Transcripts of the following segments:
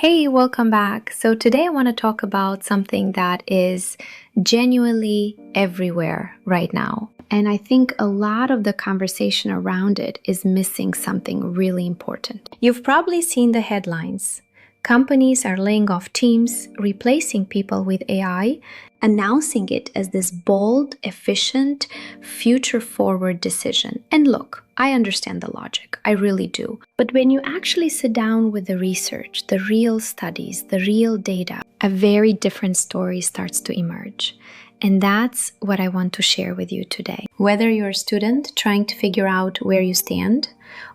Hey, welcome back. So today I want to talk about something that is genuinely everywhere right now. And I think a lot of the conversation around it is missing something really important. You've probably seen the headlines. Companies are laying off teams, replacing people with AI, announcing it as this bold, efficient, future-forward decision. And look, I understand the logic, I really do. But when you actually sit down with the research, the real studies, the real data, a very different story starts to emerge. And that's what I want to share with you today. Whether you're a student trying to figure out where you stand,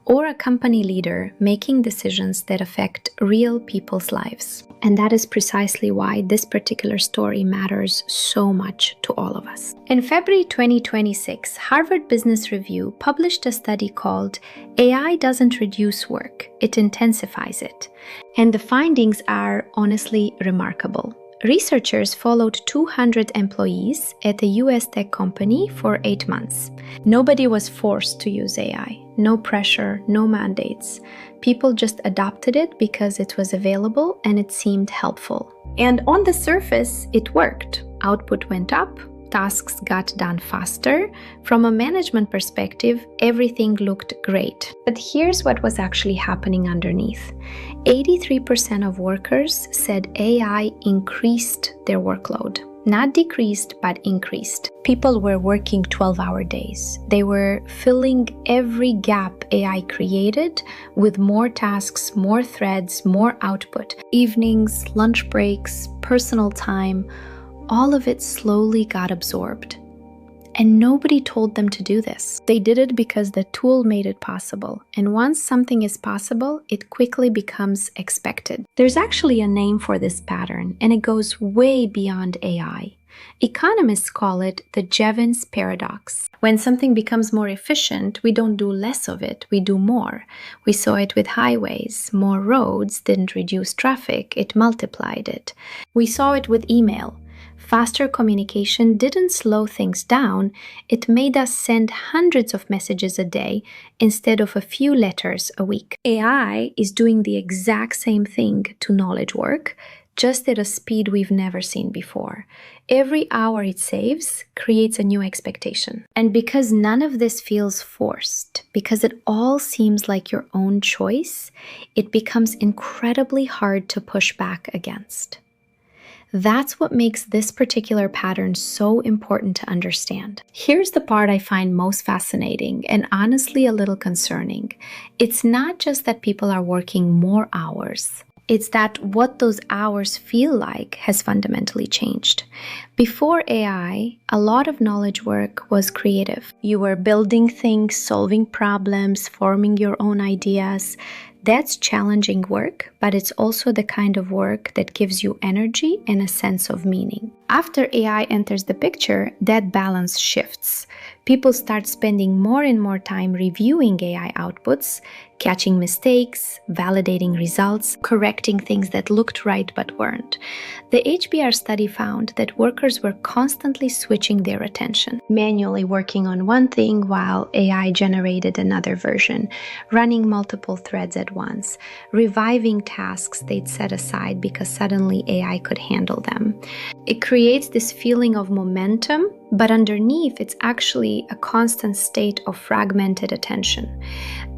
or a company leader making decisions that affect real people's lives. And that is precisely why this particular story matters so much to all of us. In February 2026, Harvard Business Review published a study called AI Doesn't Reduce Work, It Intensifies It. And the findings are honestly remarkable. Researchers followed 200 employees at a US tech company for 8 months. Nobody was forced to use AI. No pressure, no mandates. People just adopted it because it was available and it seemed helpful. And on the surface, it worked. Output went up. Tasks got done faster. From a management perspective, everything looked great. But here's what was actually happening underneath. 83% of workers said AI increased their workload. Not decreased, but increased. People were working 12-hour days. They were filling every gap AI created with more tasks, more threads, more output. Evenings, lunch breaks, personal time, all of it slowly got absorbed. And nobody told them to do this. They did it because the tool made it possible. And once something is possible, it quickly becomes expected. There's actually a name for this pattern, and it goes way beyond AI. Economists call it the Jevons Paradox. When something becomes more efficient, we don't do less of it, we do more. We saw it with highways. More roads didn't reduce traffic, it multiplied it. We saw it with email. Faster communication didn't slow things down, it made us send hundreds of messages a day instead of a few letters a week. AI is doing the exact same thing to knowledge work, just at a speed we've never seen before. Every hour it saves creates a new expectation. And because none of this feels forced, because it all seems like your own choice, it becomes incredibly hard to push back against. That's what makes this particular pattern so important to understand. Here's the part I find most fascinating and honestly a little concerning. It's not just that people are working more hours. It's that what those hours feel like has fundamentally changed. Before AI, a lot of knowledge work was creative. You were building things, solving problems, forming your own ideas. That's challenging work, but it's also the kind of work that gives you energy and a sense of meaning. After AI enters the picture, that balance shifts. People start spending more and more time reviewing AI outputs, catching mistakes, validating results, correcting things that looked right but weren't. The HBR study found that workers were constantly switching their attention, manually working on one thing while AI generated another version, running multiple threads at once, reviving tasks they'd set aside because suddenly AI could handle them. It creates this feeling of momentum, but underneath it's actually a constant state of fragmented attention.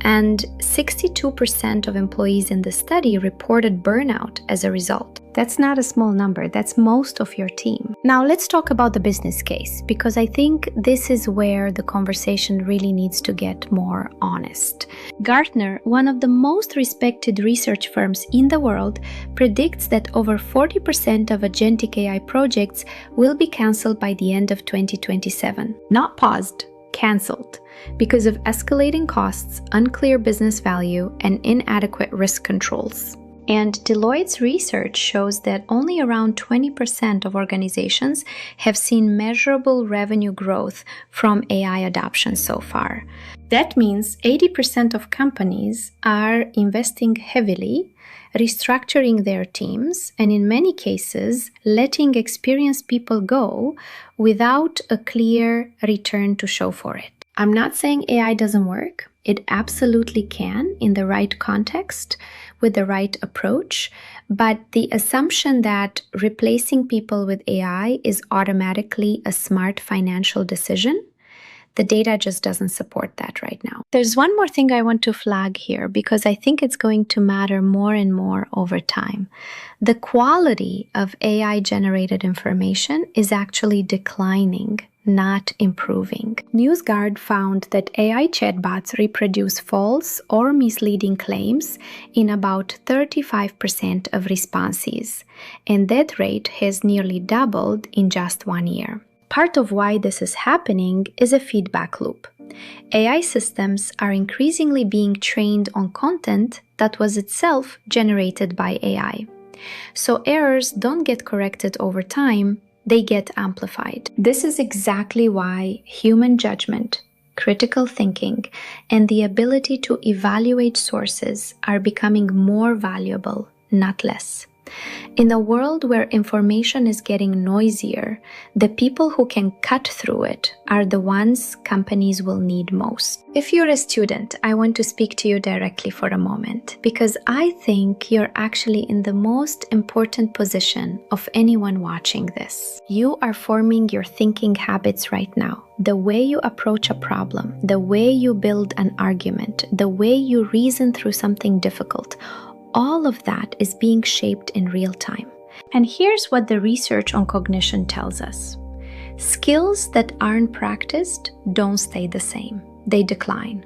And 62% of employees in the study reported burnout as a result. That's not a small number, that's most of your team. Now let's talk about the business case, because I think this is where the conversation really needs to get more honest. Gartner, one of the most respected research firms in the world, predicts that over 40% of agentic AI projects will be cancelled by the end of 2027. Not paused, cancelled, because of escalating costs, unclear business value, and inadequate risk controls. And Deloitte's research shows that only around 20% of organizations have seen measurable revenue growth from AI adoption so far. That means 80% of companies are investing heavily, restructuring their teams, and in many cases, letting experienced people go without a clear return to show for it. I'm not saying AI doesn't work. It absolutely can in the right context. with the right approach. But the assumption that replacing people with AI is automatically a smart financial decision, the data just doesn't support that right now. There's one more thing I want to flag here because I think it's going to matter more and more over time. The quality of AI-generated information is actually declining, not improving. NewsGuard found that AI chatbots reproduce false or misleading claims in about 35% of responses, and that rate has nearly doubled in just 1 year. Part of why this is happening is a feedback loop. AI systems are increasingly being trained on content that was itself generated by AI. So errors don't get corrected over time, they get amplified. This is exactly why human judgment, critical thinking, and the ability to evaluate sources are becoming more valuable, not less. In a world where information is getting noisier, the people who can cut through it are the ones companies will need most. If you're a student, I want to speak to you directly for a moment because I think you're actually in the most important position of anyone watching this. You are forming your thinking habits right now. The way you approach a problem, the way you build an argument, the way you reason through something difficult, all of that is being shaped in real time. And here's what the research on cognition tells us. Skills that aren't practiced don't stay the same. They decline.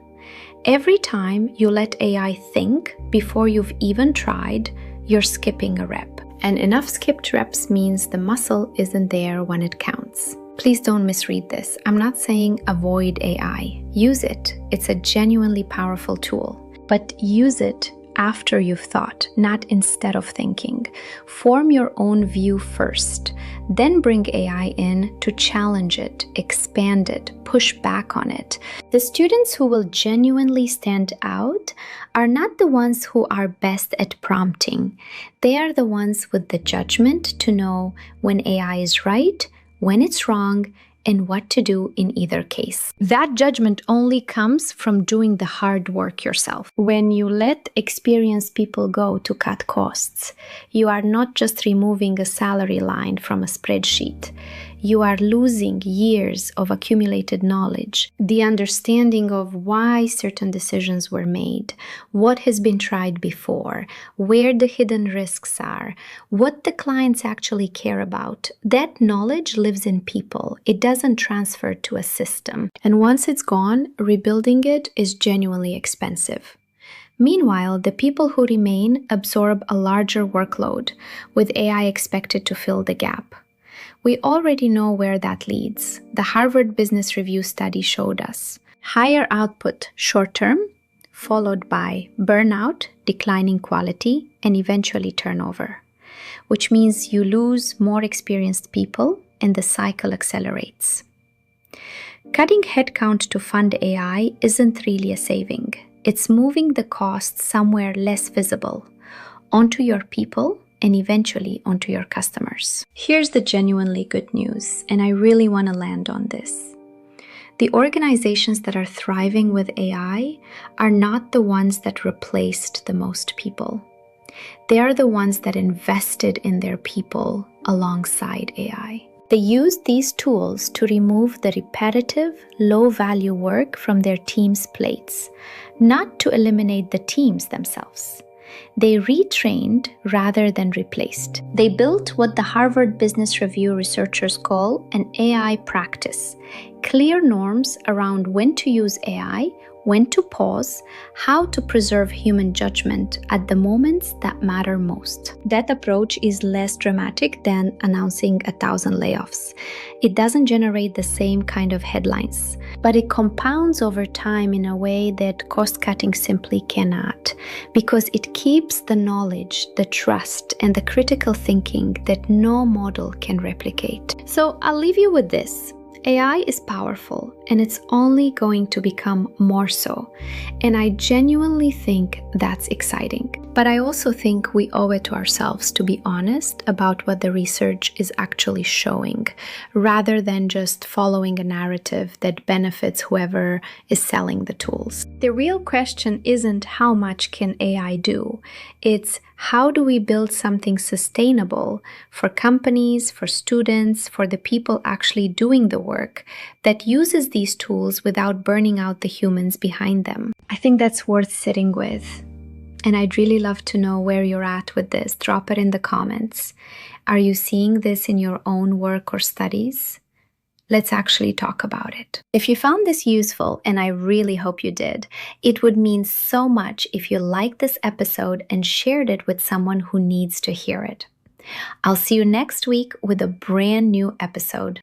Every time you let AI think before you've even tried, you're skipping a rep. And enough skipped reps means the muscle isn't there when it counts. Please don't misread this. I'm not saying avoid AI. Use it. It's a genuinely powerful tool. But use it after you've thought, not instead of thinking. Form your own view first, then bring AI in to challenge it, expand it, push back on it. The students who will genuinely stand out are not the ones who are best at prompting. They are the ones with the judgment to know when AI is right, when it's wrong, and what to do in either case. That judgment only comes from doing the hard work yourself. When you let experienced people go to cut costs, you are not just removing a salary line from a spreadsheet. You are losing years of accumulated knowledge, the understanding of why certain decisions were made, what has been tried before, where the hidden risks are, what the clients actually care about. That knowledge lives in people. It doesn't transfer to a system. And once it's gone, rebuilding it is genuinely expensive. Meanwhile, the people who remain absorb a larger workload, with AI expected to fill the gap. We already know where that leads. The Harvard Business Review study showed us. Higher output short-term, followed by burnout, declining quality, and eventually turnover, which means you lose more experienced people and the cycle accelerates. Cutting headcount to fund AI isn't really a saving. It's moving the cost somewhere less visible, onto your people, and eventually onto your customers. Here's the genuinely good news, and I really want to land on this. The organizations that are thriving with AI are not the ones that replaced the most people. They are the ones that invested in their people alongside AI. They used these tools to remove the repetitive, low-value work from their teams' plates, not to eliminate the teams themselves. They retrained rather than replaced. They built what the Harvard Business Review researchers call an AI practice, clear norms around when to use AI, when to pause, how to preserve human judgment at the moments that matter most. That approach is less dramatic than announcing 1,000 layoffs. It doesn't generate the same kind of headlines, but it compounds over time in a way that cost-cutting simply cannot, because it keeps the knowledge, the trust, and the critical thinking that no model can replicate. So I'll leave you with this. AI is powerful, and it's only going to become more so. And I genuinely think that's exciting. But I also think we owe it to ourselves to be honest about what the research is actually showing, rather than just following a narrative that benefits whoever is selling the tools. The real question isn't how much can AI do, it's how do we build something sustainable for companies, for students, for the people actually doing the work that uses these tools without burning out the humans behind them. I think that's worth sitting with. And I'd really love to know where you're at with this. Drop it in the comments. Are you seeing this in your own work or studies? Let's actually talk about it. If you found this useful, and I really hope you did, it would mean so much if you liked this episode and shared it with someone who needs to hear it. I'll see you next week with a brand new episode.